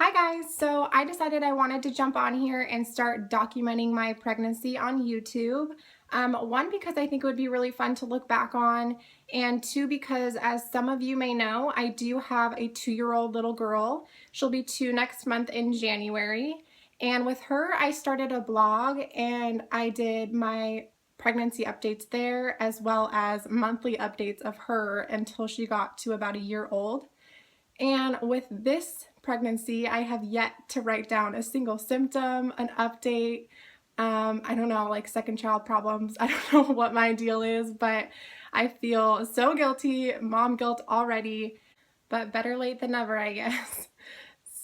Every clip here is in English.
Hi guys, so I decided I wanted to jump on here and start documenting my pregnancy on YouTube. One, because I think it would be really fun to look back on, and two, because as some of you may know, I do have a 2-year-old little girl. She'll be 2 next month in January. And with her, I started a blog and I did my pregnancy updates there as well as monthly updates of her until she got to about a year old. And with this pregnancy, I have yet to write down a single symptom, an update. I don't know, like second child problems. I don't know what my deal is, but I feel so guilty, mom guilt already, but better late than never, I guess.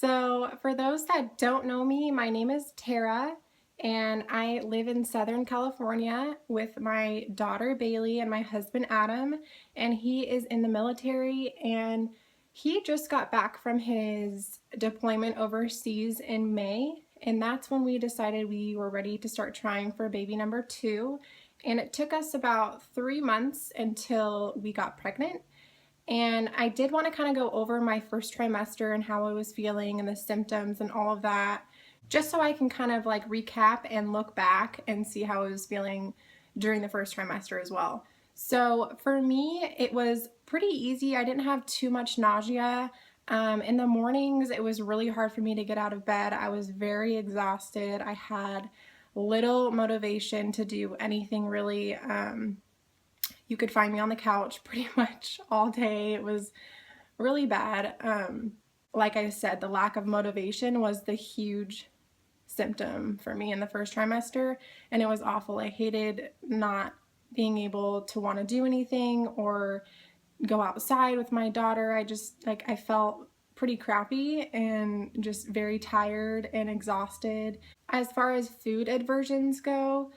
So for those that don't know me, my name is Tara, and I live in Southern California with my daughter Bailey and my husband Adam, and he is in the military, and he just got back from his deployment overseas in May, and that's when we decided we were ready to start trying for baby number 2. And it took us about 3 months until we got pregnant. And I did want to kind of go over my first trimester and how I was feeling and the symptoms and all of that, just so I can kind of like recap and look back and see how I was feeling during the first trimester as well. So for me, it was pretty easy. I didn't have too much nausea. In the mornings, it was really hard for me to get out of bed. I was very exhausted. I had little motivation to do anything really. You could find me on the couch pretty much all day. It was really bad. Like I said, the lack of motivation was the huge symptom for me in the first trimester, and it was awful. I hated not being able to want to do anything or go outside with my daughter. I felt pretty crappy and just very tired and exhausted. As far as food aversions go,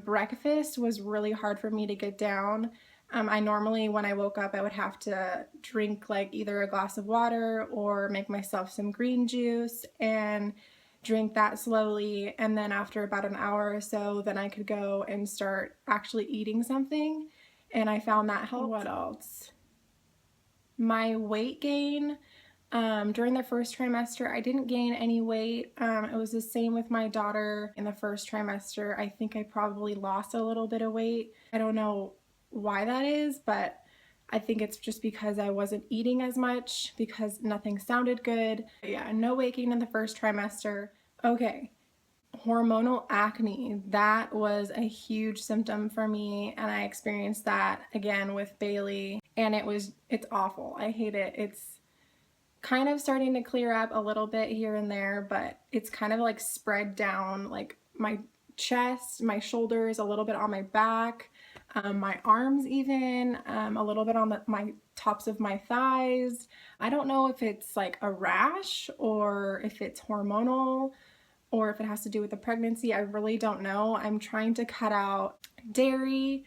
breakfast was really hard for me to get down. I normally, when I woke up, I would have to drink like either a glass of water or make myself some green juice and drink that slowly. And then after about an hour or so, then I could go and start actually eating something. And I found that helped. What else? My weight gain. During the first trimester, I didn't gain any weight. It was the same with my daughter in the first trimester. I think I probably lost a little bit of weight. I don't know why that is, but I think it's just because I wasn't eating as much because nothing sounded good. But yeah, no weight gain in the first trimester. Okay. Hormonal acne, that was a huge symptom for me, and I experienced that again with Bailey, and it's awful. I hate it. It's kind of starting to clear up a little bit here and there, but it's kind of like spread down like my chest, my shoulders, a little bit on my back, my arms even, a little bit on my tops of my thighs. I don't know if it's like a rash or if it's hormonal or if it has to do with the pregnancy. I really don't know. I'm trying to cut out dairy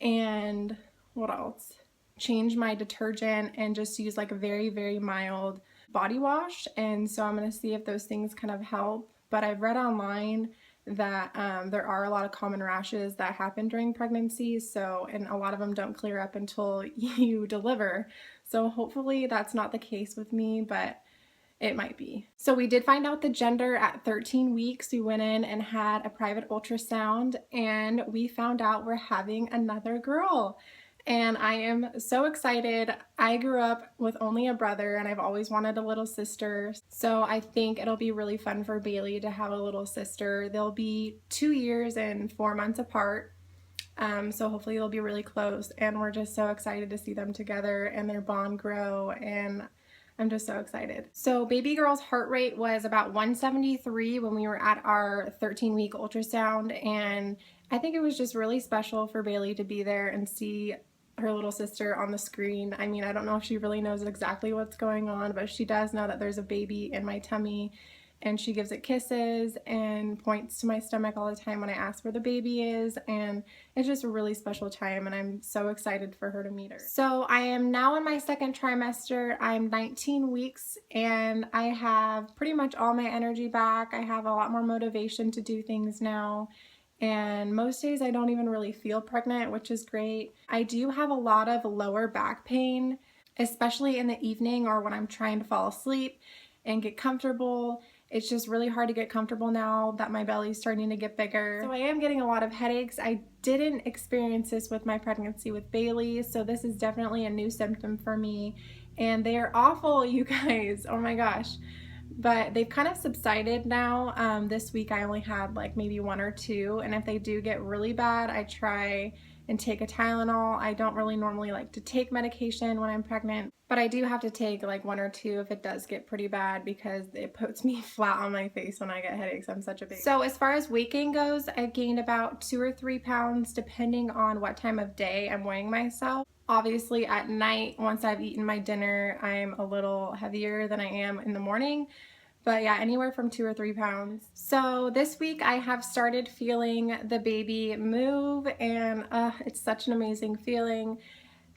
and what else? Change my detergent and just use like a very, very mild body wash. And so I'm going to see if those things kind of help. But I've read online that there are a lot of common rashes that happen during pregnancy. And a lot of them don't clear up until you deliver. So hopefully that's not the case with me, but it might be. So we did find out the gender at 13 weeks. We went in and had a private ultrasound and we found out we're having another girl. And I am so excited. I grew up with only a brother and I've always wanted a little sister. So I think it'll be really fun for Bailey to have a little sister. They'll be 2 years and 4 months apart. So hopefully they'll be really close, and we're just so excited to see them together and their bond grow, and I'm just so excited. So baby girl's heart rate was about 173 when we were at our 13-week ultrasound, and I think it was just really special for Bailey to be there and see her little sister on the screen. I mean, I don't know if she really knows exactly what's going on, but she does know that there's a baby in my tummy, and she gives it kisses and points to my stomach all the time when I ask where the baby is, and it's just a really special time, and I'm so excited for her to meet her. So I am now in my second trimester. I'm 19 weeks and I have pretty much all my energy back. I have a lot more motivation to do things now, and most days I don't even really feel pregnant, which is great. I do have a lot of lower back pain, especially in the evening or when I'm trying to fall asleep. and get comfortable. It's just really hard to get comfortable now that my belly's starting to get bigger. So I am getting a lot of headaches. I didn't experience this with my pregnancy with Bailey, so this is definitely a new symptom for me. And they are awful, you guys. Oh my gosh. But they've kind of subsided now. This week I only had like maybe 1 or 2, and if they do get really bad, I try and take a Tylenol. I don't really normally like to take medication when I'm pregnant, but I do have to take like 1 or 2 if it does get pretty bad because it puts me flat on my face when I get headaches. I'm such a baby. So as far as weight gain goes, I've gained about 2 or 3 pounds depending on what time of day I'm weighing myself. Obviously at night, once I've eaten my dinner, I'm a little heavier than I am in the morning. But yeah, anywhere from 2 or 3 pounds. So this week I have started feeling the baby move, and it's such an amazing feeling.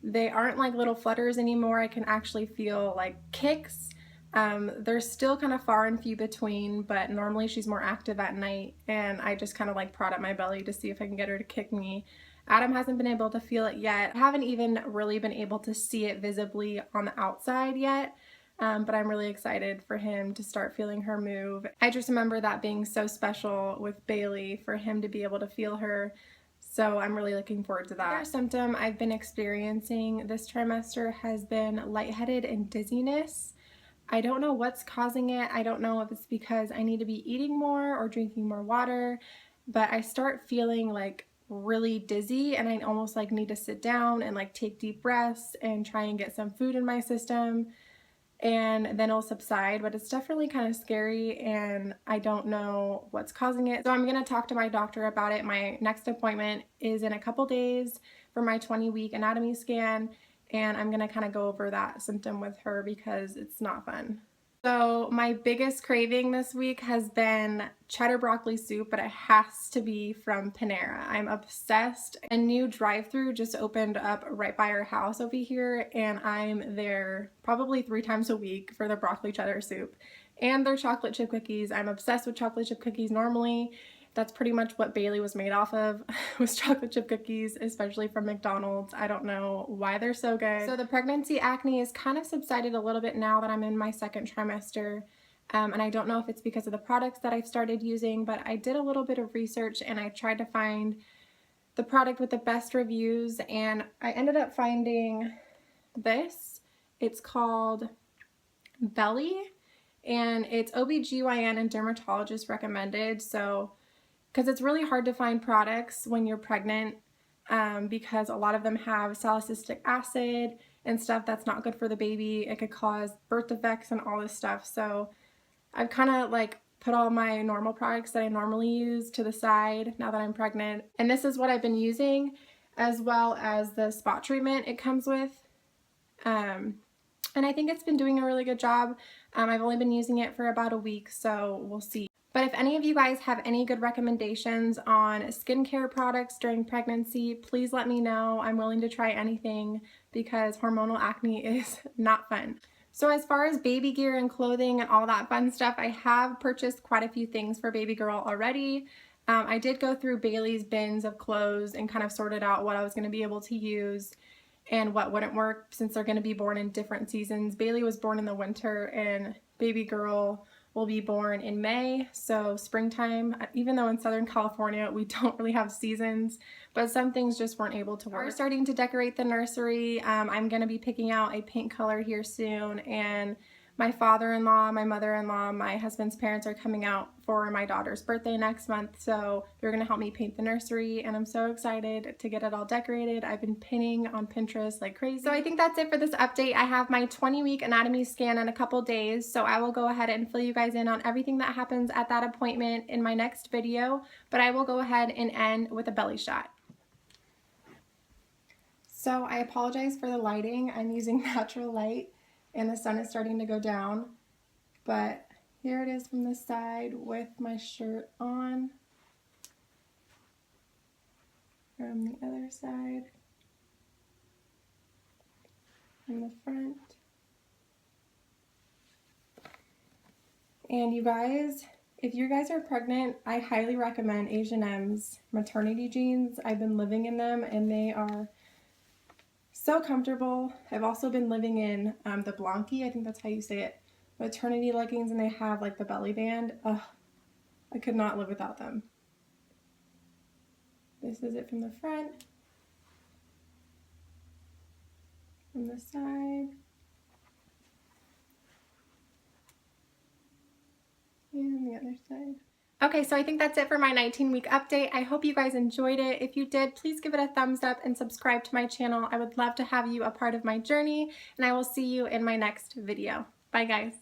They aren't like little flutters anymore. I can actually feel like kicks. They're still kind of far and few between, but normally she's more active at night, and I just kind of like prod at my belly to see if I can get her to kick me. Adam hasn't been able to feel it yet. I haven't even really been able to see it visibly on the outside yet. But I'm really excited for him to start feeling her move. I just remember that being so special with Bailey, for him to be able to feel her. So I'm really looking forward to that. Another symptom I've been experiencing this trimester has been lightheaded and dizziness. I don't know what's causing it. I don't know if it's because I need to be eating more or drinking more water, but I start feeling like really dizzy, and I almost like need to sit down and like take deep breaths and try and get some food in my system, and then it'll subside. But it's definitely kind of scary, and I don't know what's causing it. So I'm gonna talk to my doctor about it. My next appointment is in a couple days for my 20-week anatomy scan, and I'm gonna kind of go over that symptom with her because it's not fun. So my biggest craving this week has been cheddar broccoli soup, but it has to be from Panera. I'm obsessed. A new drive-thru just opened up right by our house over here, and I'm there probably 3 times a week for the broccoli cheddar soup and their chocolate chip cookies. I'm obsessed with chocolate chip cookies normally. That's pretty much what Bailey was made off of, was chocolate chip cookies, especially from McDonald's. I don't know why they're so good. So the pregnancy acne is kind of subsided a little bit now that I'm in my 2nd trimester. And I don't know if it's because of the products that I've started using, but I did a little bit of research and I tried to find the product with the best reviews, and I ended up finding this. It's called Belly, and it's OBGYN and dermatologist recommended. So because it's really hard to find products when you're pregnant, because a lot of them have salicylic acid and stuff that's not good for the baby. It could cause birth defects and all this stuff. So I've kind of like put all my normal products that I normally use to the side now that I'm pregnant. And this is what I've been using, as well as the spot treatment it comes with. And I think it's been doing a really good job. I've only been using it for about a week, so we'll see. But if any of you guys have any good recommendations on skincare products during pregnancy, please let me know. I'm willing to try anything because hormonal acne is not fun. So as far as baby gear and clothing and all that fun stuff, I have purchased quite a few things for baby girl already. I did go through Bailey's bins of clothes and kind of sorted out what I was going to be able to use and what wouldn't work, since they're going to be born in different seasons. Bailey was born in the winter and baby girl will be born in May, so springtime. Even though in Southern California we don't really have seasons, but some things just weren't able to work. We're starting to decorate the nursery. I'm going to be picking out a pink color here soon, and my father-in-law, my mother-in-law, my husband's parents are coming out for my daughter's birthday next month, so they're going to help me paint the nursery, and I'm so excited to get it all decorated. I've been pinning on Pinterest like crazy. So I think that's it for this update. I have my 20-week anatomy scan in a couple days, so I will go ahead and fill you guys in on everything that happens at that appointment in my next video, but I will go ahead and end with a belly shot. So I apologize for the lighting. I'm using natural light, and the sun is starting to go down, but here it is from the side with my shirt on. From the other side, from the front. And you guys, if you guys are pregnant, I highly recommend H&M's maternity jeans. I've been living in them and they are so comfortable. I've also been living in the Blanky, I think that's how you say it, maternity leggings and they have like the belly band. Ugh, I could not live without them. This is it from the front, from the side, and the other side. Okay, so I think that's it for my 19-week update. I hope you guys enjoyed it. If you did, please give it a thumbs up and subscribe to my channel. I would love to have you a part of my journey, and I will see you in my next video. Bye, guys.